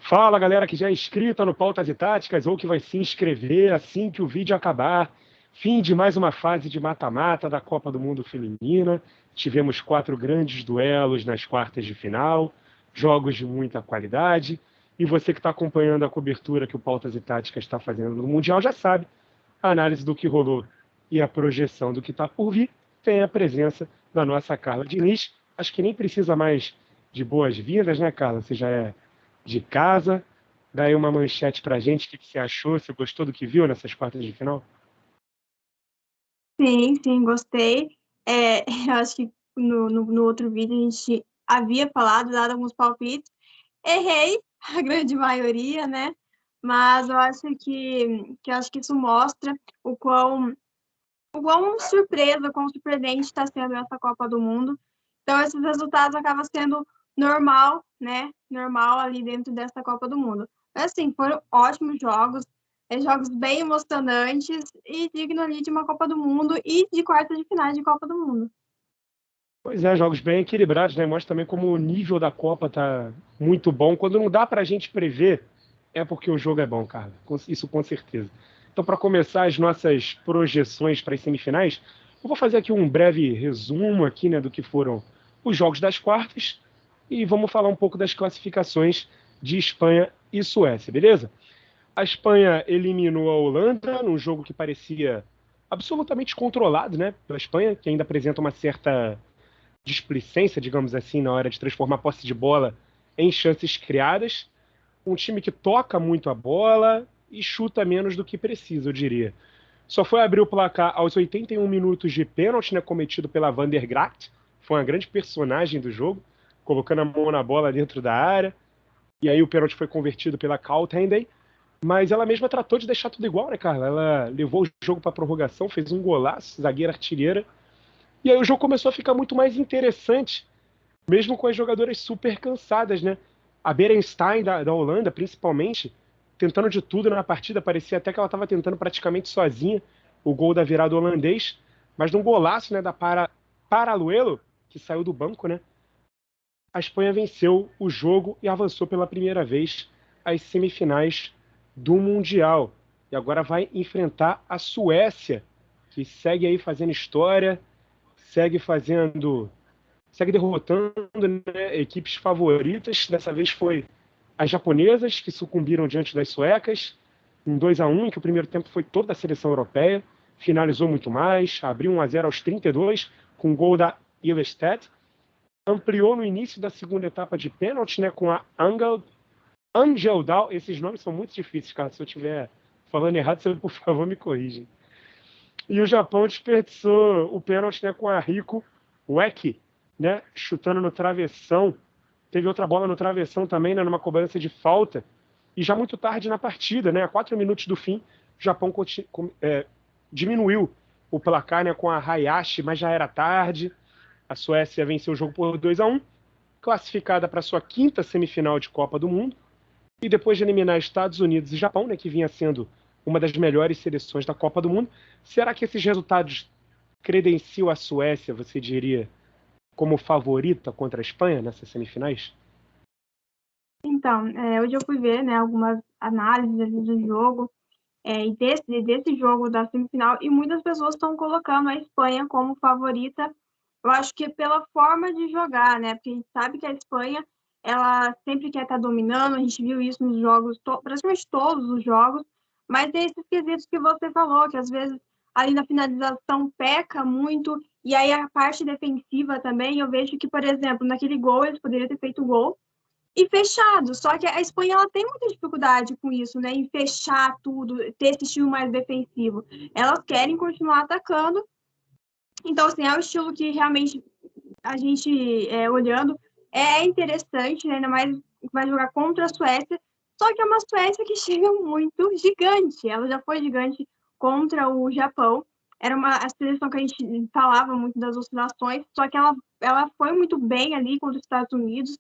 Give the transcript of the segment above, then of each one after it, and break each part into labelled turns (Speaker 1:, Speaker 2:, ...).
Speaker 1: Fala, galera que já é inscrita no Pautas e Táticas ou que vai se inscrever assim que o vídeo acabar. Fim de mais uma fase de mata-mata da Copa do Mundo Feminina. Tivemos 4 grandes duelos nas quartas de final, jogos de muita qualidade. E você que está acompanhando a cobertura que o Pautas e Táticas está fazendo no Mundial já sabe, a análise do que rolou e a projeção do que está por vir tem a presença da nossa Carla Diniz. Acho que nem precisa mais de boas-vindas, né, Carla? Você já é de casa. Dá aí uma manchete pra gente, o que você achou, você gostou do que viu nessas quartas de final?
Speaker 2: Sim, gostei. Eu acho que no outro vídeo a gente havia falado, dado alguns palpites. Errei, a grande maioria, né? Mas eu acho que isso mostra o quão surpresa, o quão surpreendente está sendo essa Copa do Mundo. Então, esses resultados acabam sendo normal, né? Normal ali dentro dessa Copa do Mundo. Mas, assim, foram ótimos jogos, jogos bem emocionantes e digno ali de uma Copa do Mundo e de quartas de finais de Copa do Mundo.
Speaker 1: Pois é, jogos bem equilibrados, né? Mostra também como o nível da Copa tá muito bom. Quando não dá pra gente prever, é porque o jogo é bom, cara. Isso com certeza. Então, para começar as nossas projeções para as semifinais, eu vou fazer aqui um breve resumo aqui, né, do que foram os jogos das quartas e vamos falar um pouco das classificações de Espanha e Suécia, beleza? A Espanha eliminou a Holanda num jogo que parecia absolutamente controlado, né, pela Espanha, que ainda apresenta uma certa displicência, digamos assim, na hora de transformar a posse de bola em chances criadas. Um time que toca muito a bola e chuta menos do que precisa, eu diria. Só foi abrir o placar aos 81 minutos de pênalti, né, cometido pela Van der Gracht. Foi uma grande personagem do jogo, colocando a mão na bola dentro da área. E aí o pênalti foi convertido pela Kaltenden. Mas ela mesma tratou de deixar tudo igual, né, Carla? Ela levou o jogo para prorrogação, fez um golaço, zagueira artilheira. E aí o jogo começou a ficar muito mais interessante, mesmo com as jogadoras super cansadas, né? A Berenstein da Holanda, principalmente, tentando de tudo na partida, parecia até que ela estava tentando praticamente sozinha o gol da virada holandês, mas num golaço, né, da Paraluelo, que saiu do banco, né? A Espanha venceu o jogo e avançou pela primeira vez às semifinais do Mundial. E agora vai enfrentar a Suécia, que segue aí fazendo história, segue fazendo, segue derrotando, né, equipes favoritas. Dessa vez foi as japonesas, que sucumbiram diante das suecas, em 2-1, em que o primeiro tempo foi toda a seleção europeia, finalizou muito mais, abriu 1-0 aos 32, com o gol da Ilestedt, ampliou no início da segunda etapa de pênalti, né, com a Angel Dal. Esses nomes são muito difíceis, cara. Se eu estiver falando errado, você, por favor, me corrija. E o Japão desperdiçou o pênalti, né, com a Rico Ueki, né, chutando no travessão. Teve outra bola no travessão também, né, numa cobrança de falta. E já muito tarde na partida, né, a 4 minutos do fim, o Japão diminuiu o placar, né, com a Hayashi, mas já era tarde. A Suécia venceu o jogo por 2-1, classificada para sua quinta semifinal de Copa do Mundo. E depois de eliminar Estados Unidos e Japão, né, que vinha sendo uma das melhores seleções da Copa do Mundo, será que esses resultados credenciam a Suécia, você diria, como favorita contra a Espanha nessas semifinais?
Speaker 2: Então, hoje eu fui ver, né, algumas análises ali do jogo, e desse jogo da semifinal, e muitas pessoas estão colocando a Espanha como favorita. Eu acho que pela forma de jogar, né? Porque a gente sabe que a Espanha, ela sempre quer estar dominando, a gente viu isso nos jogos, praticamente todos os jogos, mas tem esses quesitos que você falou, que às vezes ali na finalização peca muito, e aí a parte defensiva também, eu vejo que, por exemplo, naquele gol, eles poderiam ter feito o gol, e fechado. Só que a Espanha ela tem muita dificuldade com isso, né? Em fechar tudo, ter esse estilo mais defensivo. Elas querem continuar atacando. Então, assim, é o estilo que realmente a gente, olhando, é interessante, né? Ainda mais que vai jogar contra a Suécia. Só que é uma Suécia que chega muito gigante. Ela já foi gigante contra o Japão. Era a seleção que a gente falava muito das oscilações, só que ela foi muito bem ali contra os Estados Unidos,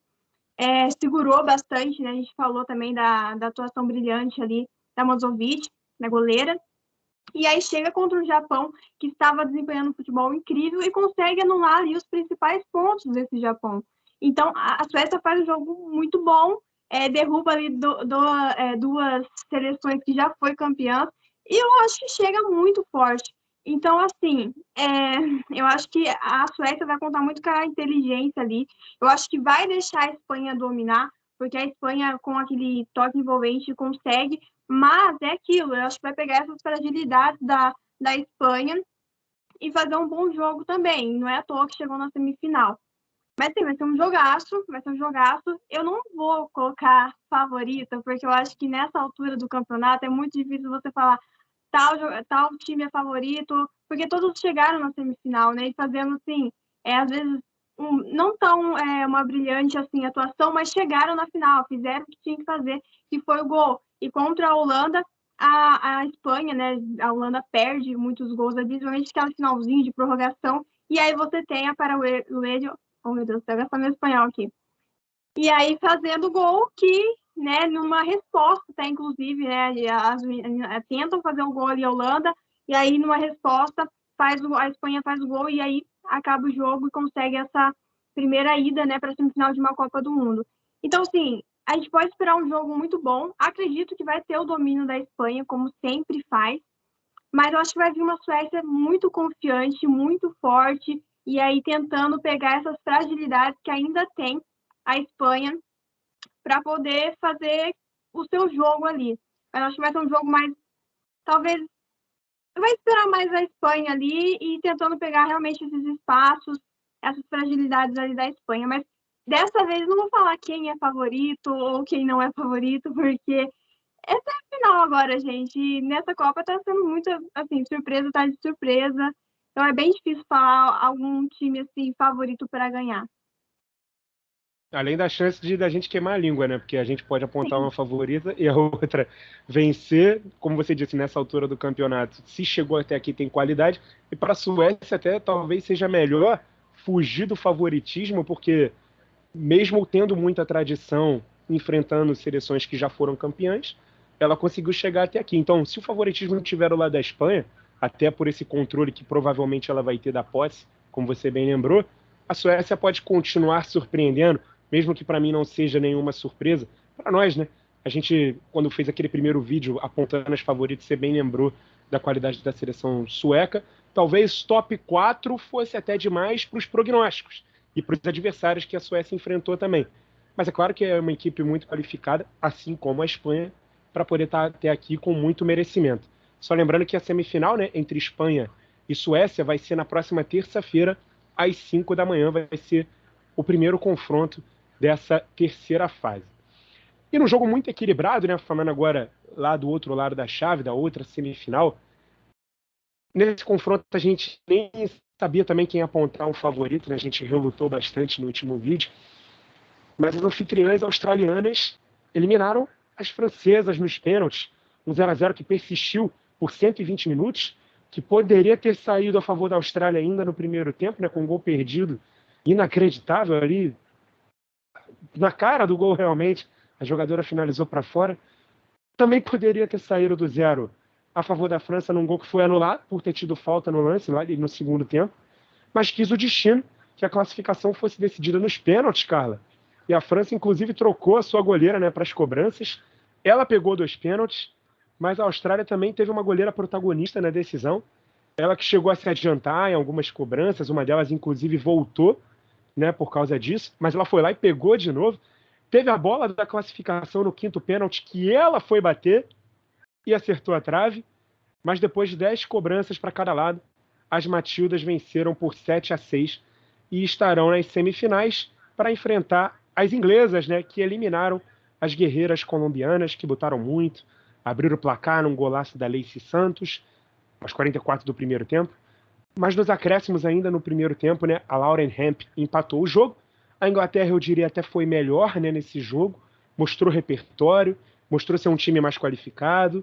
Speaker 2: segurou bastante, né? A gente falou também da atuação brilhante ali da Mozovic, na goleira. E aí chega contra o Japão, que estava desempenhando um futebol incrível e consegue anular ali os principais pontos desse Japão. Então, a Suécia faz um jogo muito bom, derruba ali duas seleções que já foi campeã, e eu acho que chega muito forte. Então, assim, eu acho que a Suécia vai contar muito com a inteligência ali. Eu acho que vai deixar a Espanha dominar, porque a Espanha, com aquele toque envolvente, consegue, mas é aquilo, eu acho que vai pegar essas fragilidades da Espanha e fazer um bom jogo também. Não é à toa que chegou na semifinal. Mas sim, vai ser um jogaço, vai ser um jogaço. Eu não vou colocar favorita, porque eu acho que nessa altura do campeonato é muito difícil você falar tal time é favorito, porque todos chegaram na semifinal, né? E fazendo assim, às vezes não tão uma brilhante assim atuação, mas chegaram na final, fizeram o que tinha que fazer, que foi o gol. E contra a Holanda, a Espanha, né? A Holanda perde muitos gols, principalmente aquela finalzinho de prorrogação. E aí você tem a Paraguai, oh meu Deus, pega só meu espanhol aqui. E aí fazendo gol que, né, numa resposta, tá, inclusive, né, tentam fazer um gol ali a Holanda, e aí numa resposta a Espanha faz o gol e aí acaba o jogo e consegue essa primeira ida, né, para a semifinal de uma Copa do Mundo. Então, assim, a gente pode esperar um jogo muito bom. Acredito que vai ter o domínio da Espanha, como sempre faz, mas eu acho que vai vir uma Suécia muito confiante, muito forte, e aí tentando pegar essas fragilidades que ainda tem a Espanha para poder fazer o seu jogo ali. Eu acho que vai ser um jogo mais, talvez, vai esperar mais a Espanha ali e tentando pegar realmente esses espaços, essas fragilidades ali da Espanha. Mas dessa vez não vou falar quem é favorito ou quem não é favorito, porque essa é a final agora, gente. E nessa Copa tá sendo muito, assim, surpresa, tá de surpresa. Então é bem difícil falar algum time, assim, favorito para ganhar.
Speaker 1: Além da chance da gente queimar a língua, né? Porque a gente pode apontar
Speaker 2: Sim,
Speaker 1: uma favorita e a outra vencer, como você disse, nessa altura do campeonato. Se chegou até aqui, tem qualidade. E para a Suécia, até talvez seja melhor fugir do favoritismo, porque mesmo tendo muita tradição, enfrentando seleções que já foram campeãs, ela conseguiu chegar até aqui. Então, se o favoritismo não tiver o lado da Espanha, até por esse controle que provavelmente ela vai ter da posse, como você bem lembrou, a Suécia pode continuar surpreendendo, mesmo que para mim não seja nenhuma surpresa. Para nós, né? A gente, quando fez aquele primeiro vídeo apontando as favoritas, você bem lembrou da qualidade da seleção sueca. Talvez top 4 fosse até demais para os prognósticos e para os adversários que a Suécia enfrentou também. Mas é claro que é uma equipe muito qualificada, assim como a Espanha, para poder estar até aqui com muito merecimento. Só lembrando que a semifinal, né, entre Espanha e Suécia vai ser na próxima terça-feira, às 5 da manhã, vai ser o primeiro confronto dessa terceira fase. E num jogo muito equilibrado, né, falando agora lá do outro lado da chave, da outra semifinal, nesse confronto a gente nem sabia também quem apontar um favorito, né? A gente relutou bastante no último vídeo, mas as anfitriãs australianas eliminaram as francesas nos pênaltis, um 0-0 que persistiu por 120 minutos, que poderia ter saído a favor da Austrália ainda no primeiro tempo, né, com um gol perdido inacreditável ali, na cara do gol realmente, a jogadora finalizou para fora. Também poderia ter saído do 0 a favor da França num gol que foi anulado por ter tido falta no lance lá no segundo tempo, mas quis o destino que a classificação fosse decidida nos pênaltis, Carla. E a França, inclusive, trocou a sua goleira, né, para as cobranças. Ela pegou 2 pênaltis, mas a Austrália também teve uma goleira protagonista na decisão. Ela que chegou a se adiantar em algumas cobranças, uma delas, inclusive, voltou, né, por causa disso, mas ela foi lá e pegou de novo. Teve a bola da classificação no quinto pênalti que ela foi bater e acertou a trave, mas depois de 10 cobranças para cada lado, as Matildas venceram por 7-6 e estarão nas semifinais para enfrentar as inglesas, né, que eliminaram as guerreiras colombianas, que botaram muito, abriram o placar num golaço da Lacey Santos, aos 44 do primeiro tempo. Mas nos acréscimos ainda no primeiro tempo, né, a Lauren Hemp empatou o jogo. A Inglaterra, eu diria, até foi melhor, né, nesse jogo, mostrou repertório, mostrou ser um time mais qualificado.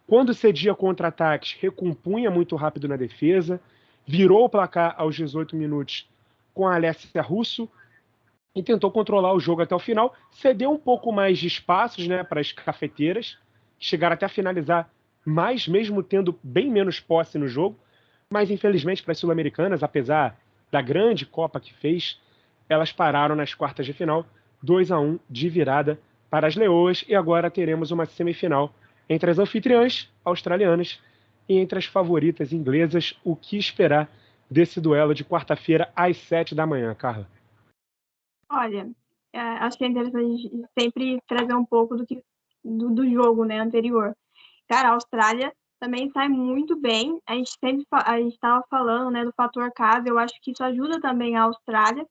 Speaker 1: Quando cedia contra-ataques, recompunha muito rápido na defesa, virou o placar aos 18 minutos com a Alessia Russo e tentou controlar o jogo até o final. Cedeu um pouco mais de espaços, né, para as cafeteiras, que chegaram até a finalizar mais, mesmo tendo bem menos posse no jogo. Mas, infelizmente, para as sul-americanas, apesar da grande Copa que fez, elas pararam nas quartas de final, 2-1 de virada para as leoas, e agora teremos uma semifinal entre as anfitriãs australianas e entre as favoritas inglesas. O que esperar desse duelo de quarta-feira às 7 da manhã, Carla?
Speaker 2: Olha, acho que é interessante sempre trazer um pouco do jogo, né, anterior. Cara, a Austrália também sai muito bem. A gente estava falando, né, do fator casa. Eu acho que isso ajuda também a Austrália.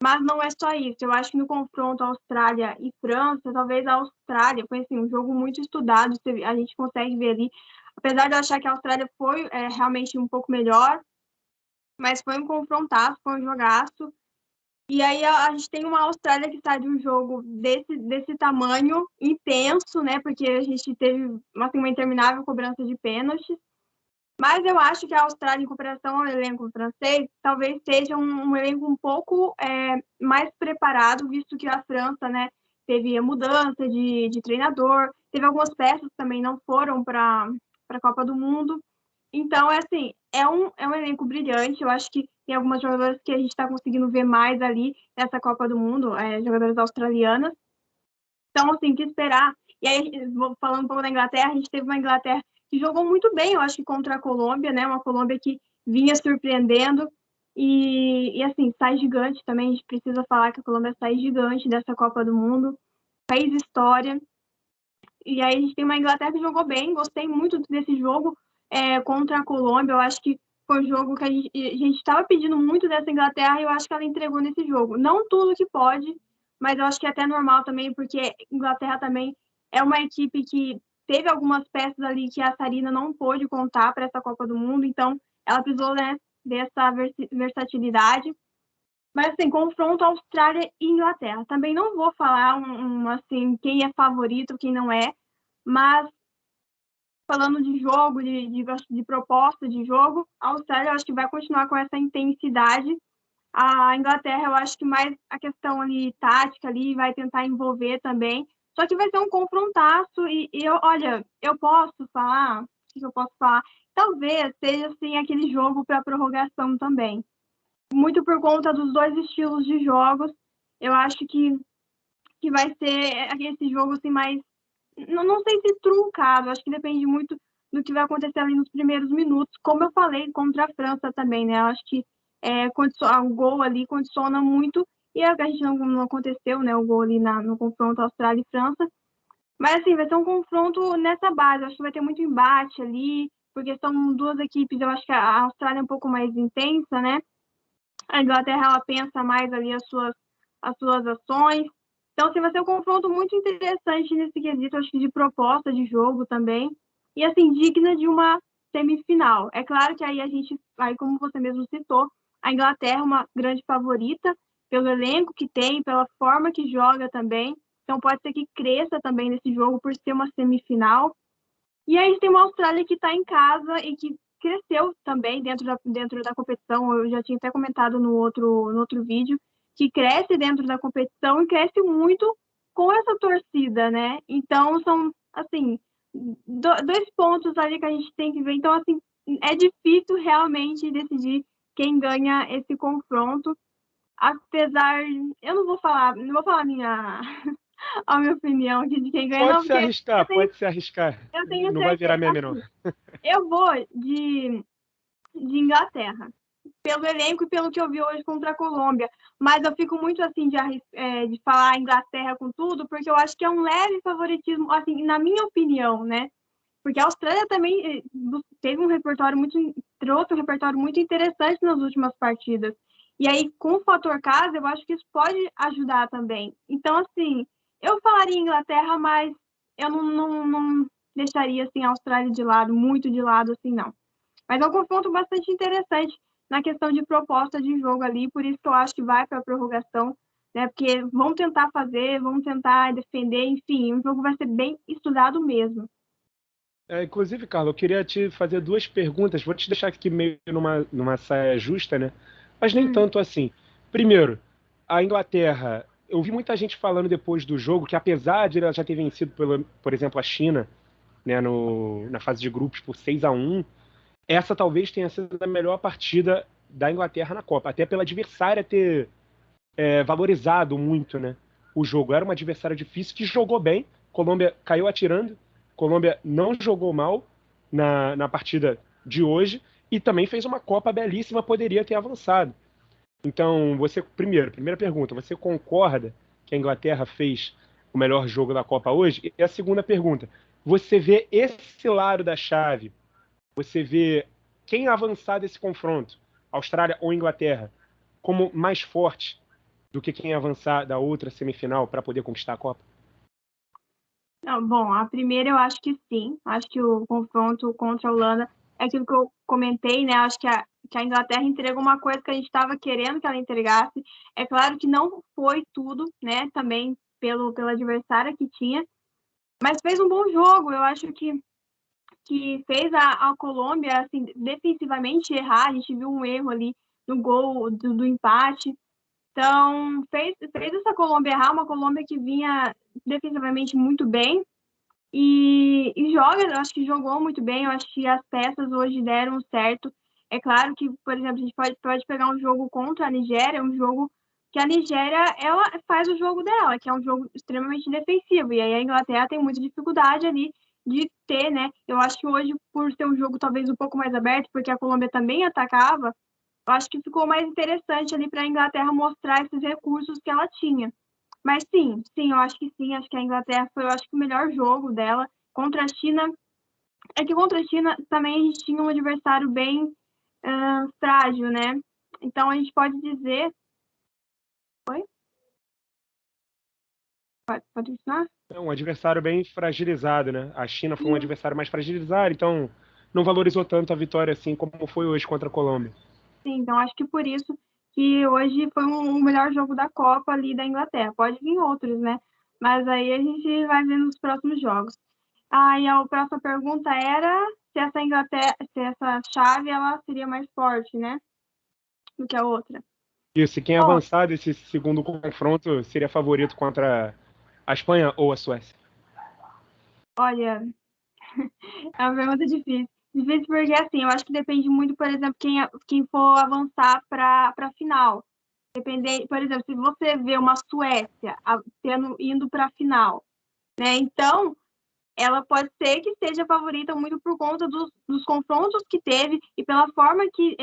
Speaker 2: Mas não é só isso. Eu acho que no confronto Austrália e França, talvez a Austrália foi assim, um jogo muito estudado. A gente consegue ver ali, apesar de eu achar que a Austrália foi realmente um pouco melhor, mas foi um confrontaço, foi um jogaço. E aí a gente tem uma Austrália que está de um jogo desse tamanho, intenso, né? Porque a gente teve assim, uma interminável cobrança de pênaltis. Mas eu acho que a Austrália, em comparação ao elenco francês, talvez seja um elenco um pouco mais preparado, visto que a França, né, teve a mudança de treinador, teve algumas peças que também não foram para a Copa do Mundo. Então, assim, é um elenco brilhante. Eu acho que tem algumas jogadoras que a gente está conseguindo ver mais ali nessa Copa do Mundo, jogadoras australianas. Então, assim, que esperar. E aí, falando um pouco da Inglaterra, a gente teve uma Inglaterra que jogou muito bem, eu acho que contra a Colômbia, né? Uma Colômbia que vinha surpreendendo assim, sai gigante também. A gente precisa falar que a Colômbia sai gigante dessa Copa do Mundo, fez história. E aí a gente tem uma Inglaterra que jogou bem, gostei muito desse jogo contra a Colômbia. Eu acho que foi um jogo que a gente estava pedindo muito dessa Inglaterra e eu acho que ela entregou nesse jogo. Não tudo que pode, mas eu acho que é até normal também, porque Inglaterra também é uma equipe que teve algumas peças ali que a Sarina não pôde contar para essa Copa do Mundo, então ela precisou, né, dessa versatilidade. Mas, assim, confronto Austrália e Inglaterra. Também não vou falar assim, quem é favorito, quem não é, mas falando de jogo, de proposta de jogo, a Austrália eu acho que vai continuar com essa intensidade. A Inglaterra, eu acho que mais a questão ali tática ali vai tentar envolver também. Só que vai ser um confrontaço olha, eu posso falar, o que eu posso falar? Talvez seja assim aquele jogo para prorrogação também. Muito por conta dos dois estilos de jogos. Eu acho que vai ser esse jogo assim mais não sei se truncado, acho que depende muito do que vai acontecer ali nos primeiros minutos, como eu falei contra a França também, né? Eu acho que o gol ali condiciona muito, e a gente não aconteceu, né? O gol ali no confronto Austrália e França. Mas assim, vai ser um confronto nessa base, acho que vai ter muito embate ali, porque são duas equipes, eu acho que a Austrália é um pouco mais intensa, né? A Inglaterra ela pensa mais ali as suas ações. Então, assim, vai ser um confronto muito interessante nesse quesito, acho que de proposta de jogo também. E, assim, digna de uma semifinal. É claro que aí como você mesmo citou, a Inglaterra é uma grande favorita pelo elenco que tem, pela forma que joga também. Então, pode ser que cresça também nesse jogo por ser uma semifinal. E aí tem uma Austrália que está em casa e que cresceu também dentro da competição. Eu já tinha até comentado no outro vídeo, que cresce dentro da competição e cresce muito com essa torcida, né? Então, são, assim, dois pontos ali que a gente tem que ver. Então, assim, é difícil realmente decidir quem ganha esse confronto. Apesar, eu não vou falar a minha opinião aqui de quem ganha, não,
Speaker 1: Pode se
Speaker 2: porque
Speaker 1: arriscar, pode se arriscar.
Speaker 2: eu tenho
Speaker 1: Não vai virar
Speaker 2: certeza,
Speaker 1: meme, não.
Speaker 2: assim, eu vou de Inglaterra, pelo elenco e pelo que eu vi hoje contra a Colômbia. Mas eu fico muito assim de falar Inglaterra com tudo, porque eu acho que é um leve favoritismo, assim, na minha opinião, né? Porque a Austrália também teve um repertório trouxe um repertório muito interessante nas últimas partidas. E aí, com o fator casa, eu acho que isso pode ajudar também. Então, assim, eu falaria Inglaterra, mas eu não deixaria assim, a Austrália de lado, muito de lado, assim, não. Mas é um confronto bastante interessante na questão de proposta de jogo ali, por isso que eu acho que vai para a prorrogação, né? Porque vão tentar fazer, vão tentar defender, enfim, o jogo vai ser bem estudado mesmo.
Speaker 1: Inclusive, Carla, eu queria te fazer duas perguntas. Vou te deixar aqui meio numa saia justa, né? Mas nem tanto assim. Primeiro, a Inglaterra. Eu vi muita gente falando depois do jogo que, apesar de ela já ter vencido, por exemplo, a China, né, na fase de grupos por 6-1, essa talvez tenha sido a melhor partida da Inglaterra na Copa, até pela adversária ter valorizado muito, né? o jogo. Era um adversário difícil que jogou bem. Colômbia caiu atirando. Colômbia não jogou mal na partida de hoje e também fez uma Copa belíssima, poderia ter avançado. Então, primeira pergunta, você concorda que a Inglaterra fez o melhor jogo da Copa hoje? E a segunda pergunta, você vê esse lado da chave, você vê quem avançar desse confronto, Austrália ou Inglaterra, como mais forte do que quem avançar da outra semifinal para poder conquistar a Copa?
Speaker 2: Não, bom, a primeira eu acho que sim. Acho que o confronto contra a Holanda é aquilo que eu comentei, né? Acho que a Inglaterra entregou uma coisa que a gente estava querendo que ela entregasse. É claro que não foi tudo, né? Também pelo adversário que tinha, mas fez um bom jogo. Eu acho que fez a Colômbia, assim, defensivamente errar. A gente viu um erro ali no gol do empate. Então, fez essa Colômbia errar, uma Colômbia que vinha defensivamente muito bem e joga, eu acho que jogou muito bem, eu acho que as peças hoje deram certo. É claro que, por exemplo, a gente pode pegar um jogo contra a Nigéria, um jogo que a Nigéria, ela faz o jogo dela, que é um jogo extremamente defensivo, e aí a Inglaterra tem muita dificuldade ali de ter, né? Eu acho que hoje, por ser um jogo talvez um pouco mais aberto, porque a Colômbia também atacava, eu acho que ficou mais interessante ali para a Inglaterra mostrar esses recursos que ela tinha. Mas sim, eu acho que sim. Acho que a Inglaterra foi, eu acho que o melhor jogo dela contra a China. É que contra a China também a gente tinha um adversário bem frágil, né? Então a gente pode dizer. Oi? Pode continuar?
Speaker 1: É um adversário bem fragilizado, né? A China foi um
Speaker 2: Sim,
Speaker 1: adversário mais fragilizado, então não valorizou tanto a vitória assim como foi hoje contra a Colômbia.
Speaker 2: sim. Então acho que por isso que hoje foi o melhor jogo da Copa ali da Inglaterra. Pode vir outros, né? Mas aí a gente vai ver nos próximos jogos. E a próxima pergunta era se essa Inglaterra, se essa chave ela seria mais forte, né, do que a outra.
Speaker 1: Isso, e quem
Speaker 2: Bom,
Speaker 1: avançar desse segundo confronto seria favorito contra a Espanha ou a Suécia?
Speaker 2: olha, é uma pergunta difícil. Difícil porque, assim, eu acho que depende muito, por exemplo, quem for avançar para a final. Depender, por exemplo, se você vê uma Suécia indo para a final, né? Então, ela pode ser que seja favorita muito por conta dos confrontos que teve e pela forma que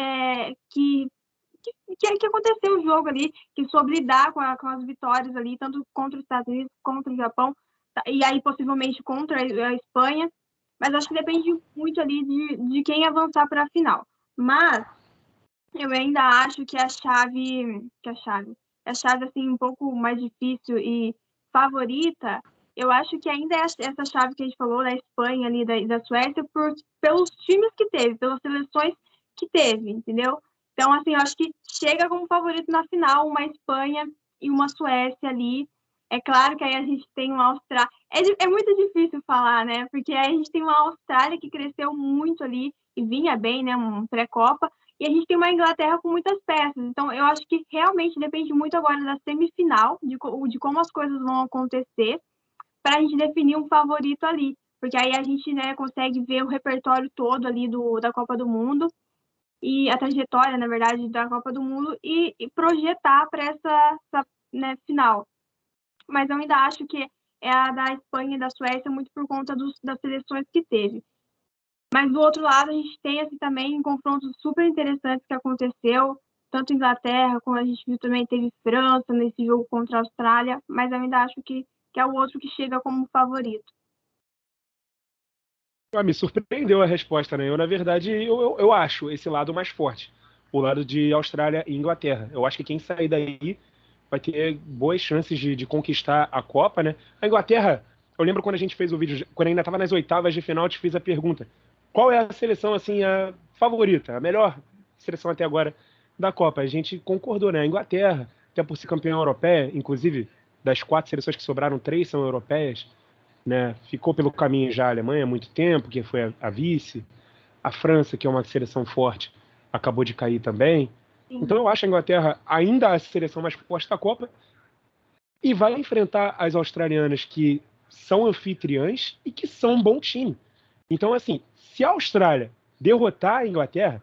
Speaker 2: aconteceu o jogo ali, que soube lidar com as vitórias ali, tanto contra os Estados Unidos, contra o Japão, e aí possivelmente contra a Espanha. Mas acho que depende muito ali de quem avançar para a final. Mas eu ainda acho que a chave assim um pouco mais difícil e favorita, eu acho que ainda é essa chave que a gente falou da Espanha ali da Suécia pelos times que teve, pelas seleções que teve, entendeu? Então assim, eu acho que chega como favorito na final uma Espanha e uma Suécia ali. É claro que aí a gente tem uma Austrália. É muito difícil falar, né? Porque aí a gente tem uma Austrália que cresceu muito ali e vinha bem, né? Um pré-copa. E a gente tem uma Inglaterra com muitas peças. Então, eu acho que realmente depende muito agora da semifinal, de como as coisas vão acontecer, para a gente definir um favorito ali. Porque aí a gente, né, consegue ver o repertório todo ali da Copa do Mundo e a trajetória, na verdade, da Copa do Mundo e projetar para essa né, final. Mas eu ainda acho que é a da Espanha e da Suécia muito por conta das seleções que teve. Mas do outro lado, a gente tem assim, também confrontos super interessantes que aconteceu, tanto Inglaterra, como a gente viu também, teve França nesse jogo contra a Austrália, mas eu ainda acho que é o outro que chega como favorito.
Speaker 1: Me surpreendeu a resposta, né? Eu, na verdade, eu acho esse lado mais forte. O lado de Austrália e Inglaterra. Eu acho que quem sair daí vai ter boas chances de conquistar a Copa, né? A Inglaterra, eu lembro quando a gente fez o vídeo, quando ainda estava nas oitavas de final, eu te fiz a pergunta: qual é a seleção, assim, a favorita, a melhor seleção até agora da Copa? A gente concordou, né? A Inglaterra, até por ser campeã europeia, inclusive das 4 seleções que sobraram, 3 são europeias, né? Ficou pelo caminho já a Alemanha há muito tempo, que foi a vice. A França, que é uma seleção forte, acabou de cair também.
Speaker 2: Sim,
Speaker 1: Então eu acho a Inglaterra ainda a seleção mais forte da Copa e vai enfrentar as australianas que são anfitriãs e que são um bom time. Então, assim, se a Austrália derrotar a Inglaterra,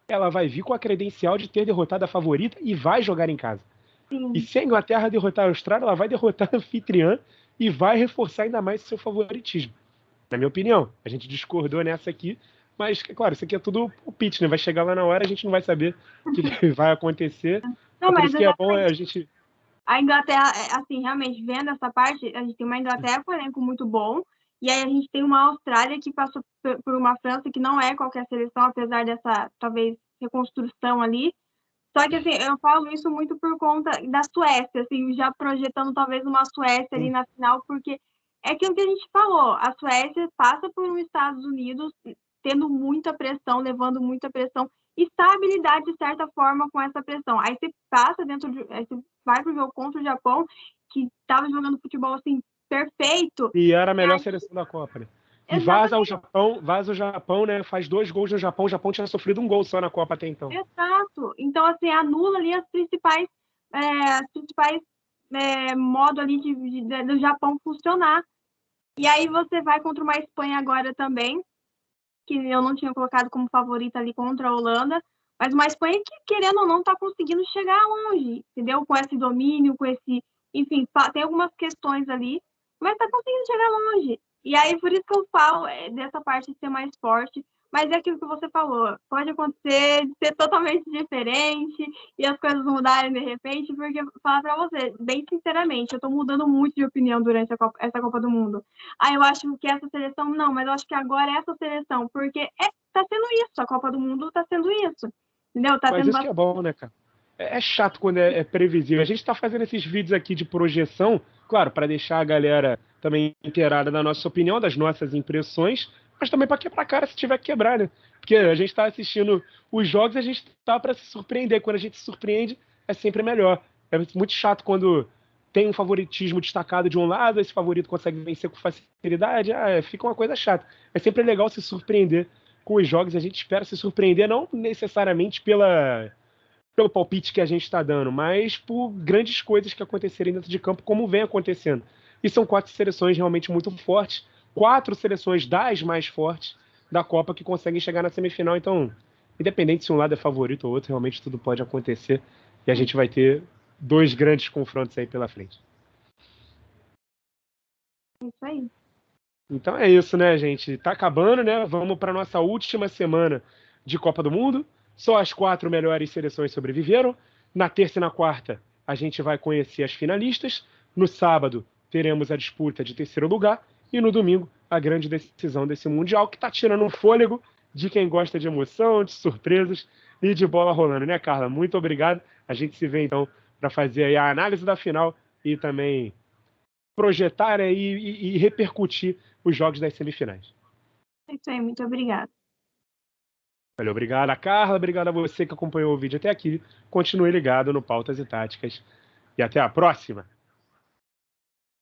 Speaker 1: ela vai vir com a credencial de ter derrotado a favorita e vai jogar em casa.
Speaker 2: Sim.
Speaker 1: E se a Inglaterra derrotar a Austrália, ela vai derrotar a anfitriã e vai reforçar ainda mais seu favoritismo. Na minha opinião, a gente discordou nessa aqui, mas, claro, isso aqui é tudo palpite, né? Vai chegar lá na hora, a gente não vai saber o que vai acontecer.
Speaker 2: Não,
Speaker 1: É por
Speaker 2: mas
Speaker 1: isso que é bom a gente...
Speaker 2: a Inglaterra, assim, realmente, vendo essa parte, a gente tem uma Inglaterra com um elenco muito bom, e aí a gente tem uma Austrália que passou por uma França que não é qualquer seleção, apesar dessa, talvez, reconstrução ali. Só que, assim, eu falo isso muito por conta da Suécia, assim, já projetando talvez uma Suécia ali na final, porque é aquilo que a gente falou, a Suécia passa por um Estados Unidos tendo muita pressão, levando muita pressão, e está habilidade de certa forma com essa pressão. Aí você passa aí você vai pro jogo contra o Japão, que estava jogando futebol, assim, perfeito.
Speaker 1: E era a melhor
Speaker 2: Aí,
Speaker 1: seleção da Copa, né? E
Speaker 2: exatamente.
Speaker 1: vaza o Japão, né? Faz 2 gols no Japão. O Japão tinha sofrido um gol só na Copa até então.
Speaker 2: Exato. Então, assim, anula ali as principais modo ali do Japão funcionar. E aí você vai contra uma Espanha agora também, que eu não tinha colocado como favorita ali contra a Holanda, mas uma Espanha que, querendo ou não, está conseguindo chegar longe, entendeu? Com esse domínio, com esse... Enfim, tem algumas questões ali, mas está conseguindo chegar longe. E aí, por isso que eu falo dessa parte de ser mais forte, mas é aquilo que você falou, pode acontecer de ser totalmente diferente e as coisas mudarem de repente, porque, falar para você, bem sinceramente, eu estou mudando muito de opinião durante essa Copa do Mundo. Ah, eu acho que essa seleção, não, mas eu acho que agora é essa seleção, porque tá sendo isso, a Copa do Mundo tá sendo isso, entendeu? Tá
Speaker 1: Mas
Speaker 2: tendo
Speaker 1: isso que é bom, né, cara? É chato quando é previsível. A gente está fazendo esses vídeos aqui de projeção, claro, para deixar a galera também inteirada da nossa opinião, das nossas impressões, mas também para quebrar a cara se tiver que quebrar, né? Porque a gente está assistindo os jogos e a gente tá para se surpreender. Quando a gente se surpreende, é sempre melhor. É muito chato quando tem um favoritismo destacado de um lado, esse favorito consegue vencer com facilidade, fica uma coisa chata. É sempre legal se surpreender com os jogos, a gente espera se surpreender, não necessariamente pelo palpite que a gente está dando, mas por grandes coisas que acontecerem dentro de campo, como vem acontecendo. E são 4 seleções realmente muito fortes, 4 seleções das mais fortes da Copa que conseguem chegar na semifinal. Então, independente se um lado é favorito ou outro, realmente tudo pode acontecer e a gente vai ter 2 grandes confrontos aí pela frente.
Speaker 2: isso aí.
Speaker 1: Então é isso, né, gente? Tá acabando, né? Vamos para nossa última semana de Copa do Mundo. Só as 4 melhores seleções sobreviveram. Na terça e na quarta, a gente vai conhecer as finalistas. No sábado, teremos a disputa de terceiro lugar. E no domingo, a grande decisão desse Mundial, que tá tirando um fôlego de quem gosta de emoção, de surpresas e de bola rolando, né, Carla? Muito obrigado. A gente se vê, então, para fazer aí a análise da final e também projetar, né, e repercutir os jogos das semifinais.
Speaker 2: É isso aí, muito obrigada.
Speaker 1: Valeu, obrigado a Carla, obrigado a você que acompanhou o vídeo até aqui. Continue ligado no Pautas e Táticas e até a próxima!